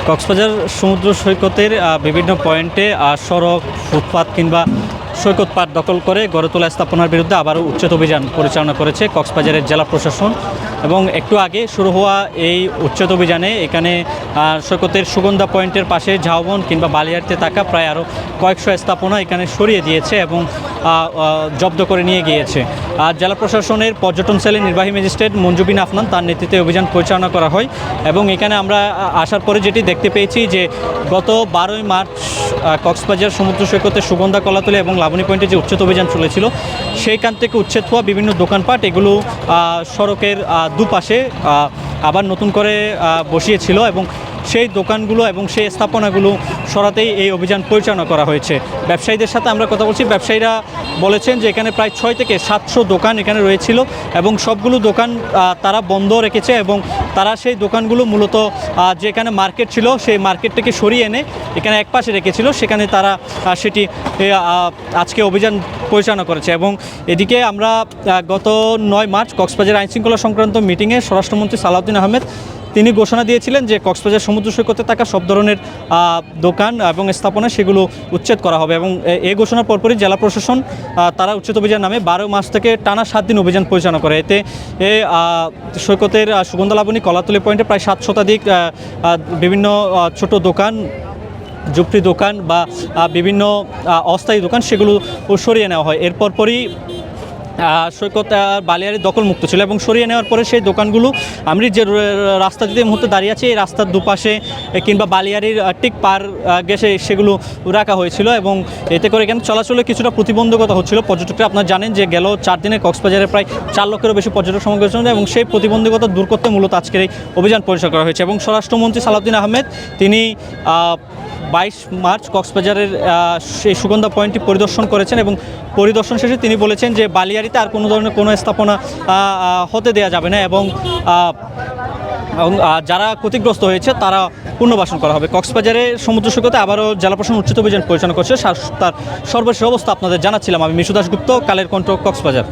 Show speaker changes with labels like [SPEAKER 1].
[SPEAKER 1] কক্সবাজার সমুদ্র সৈকতের বিভিন্ন পয়েন্টে সড়ক, ফুটপাত কিংবা সৈকত পাড় দখল করে গড়ে তোলা স্থাপনার বিরুদ্ধে আবারও উচ্ছেদ অভিযান পরিচালনা করেছে কক্সবাজারের জেলা প্রশাসন। এবং একটু আগে শুরু হওয়া এই উচ্ছেদ অভিযানে এখানে সৈকতের সুগন্ধা পয়েন্টের পাশে ঝাউবন কিংবা বালিয়াড়িতে থাকা প্রায় আরও কয়েকশো স্থাপনা এখানে সরিয়ে দিয়েছে এবং জব্দ করে নিয়ে গিয়েছে। আর জেলা প্রশাসনের পর্যটন সেলের নির্বাহী ম্যাজিস্ট্রেট মঞ্জুবিন আফনান তার নেতৃত্বে অভিযান পরিচালনা করা হয়। এবং এখানে আমরা আসার পরে যেটি দেখতে পেয়েছি যে গত 12ই মার্চ কক্সবাজার সমুদ্র সৈকতের সুগন্ধা, কলাতলী এবং লাবণী পয়েন্টে যে উচ্ছেদ অভিযান চলেছিল সেইখান থেকে উচ্ছেদ হওয়া বিভিন্ন দোকানপাট এগুলো সড়কের দুপাশে আবার নতুন করে বসিয়েছিল এবং সেই দোকানগুলো এবং সেই স্থাপনাগুলো সরাতেই এই অভিযান পরিচালনা করা হয়েছে। ব্যবসায়ীদের সাথে আমরা কথা বলছি, ব্যবসায়ীরা বলেছেন যে এখানে প্রায় 6 থেকে 700 দোকান এখানে রয়েছিল এবং সবগুলো দোকান তারা বন্ধ রেখেছে এবং তারা সেই দোকানগুলো মূলত যেখানে মার্কেট ছিল সেই মার্কেট থেকে সরিয়ে এনে এখানে একপাশে রেখেছিল, সেখানে তারা সেটি আজকে অভিযান পরিচালনা করেছে। এবং এদিকে আমরা গত 9 মার্চ কক্সবাজার আইনশৃঙ্খলা সংক্রান্ত মিটিংয়ে স্বরাষ্ট্রমন্ত্রী সালাউদ্দিন আহমেদ তিনি ঘোষণা দিয়েছিলেন যে কক্সবাজার সমুদ্র সৈকতে থাকা সব ধরনের দোকান এবং স্থাপনা সেগুলো উচ্ছেদ করা হবে। এবং এই ঘোষণার পরপরই জেলা প্রশাসন তারা উচ্ছেদ অভিযান নামে 12 মার্চ থেকে টানা 7 দিন অভিযান পরিচালনা করে। এতে সৈকতের সুগন্ধা, লাবণী, কলাতলী পয়েন্টে প্রায় 7 শতাধিক বিভিন্ন ছোট দোকান, ঝুপড়ি দোকান বা বিভিন্ন অস্থায়ী দোকান সেগুলো সরিয়ে নেওয়া হয়। এরপর পরই সৈকত বালিয়াড়ি দখলমুক্ত ছিল এবং সরিয়ে নেওয়ার পরে সেই দোকানগুলো আমি যে রাস্তা দিয়ে মুহূর্তে দাঁড়িয়ে আছে এই রাস্তার দুপাশে কিংবা বালিয়াড়ির ঠিক পার গেছে সেগুলো রাখা হয়েছিল। এবং এতে করে এখানে চলাচলে কিছুটা প্রতিবন্ধকতা হচ্ছিল। পর্যটকরা আপনারা জানেন যে গেল 4 দিনে কক্সবাজারে প্রায় 4 লক্ষেরও বেশি পর্যটক সমাগম হয়েছিল এবং সেই প্রতিবন্ধকতা দূর করতে মূলত আজকের এই অভিযান পরিচালনা করা হয়েছে। এবং স্বরাষ্ট্রমন্ত্রী সালাউদ্দিন আহমেদ তিনি 22 মার্চ কক্সবাজারের সেই সুগন্ধা পয়েন্টটি পরিদর্শন করেছেন এবং পরিদর্শন শেষে তিনি বলেছেন যে বালিয়াড়িতে আর কোনো ধরনের কোনো স্থাপনা হতে দেওয়া যাবে না এবং যারা ক্ষতিগ্রস্ত হয়েছে তারা পুনর্বাসন করা হবে। কক্সবাজারের সমুদ্র সৈকতে আবারও জেলা প্রশাসন উচ্ছেদ অভিযান পরিচালনা করছে। তার সর্বশেষ অবস্থা আপনাদের জানাচ্ছিলাম আমি মিশু দাশগুপ্ত, কালের কণ্ঠ, কক্সবাজার।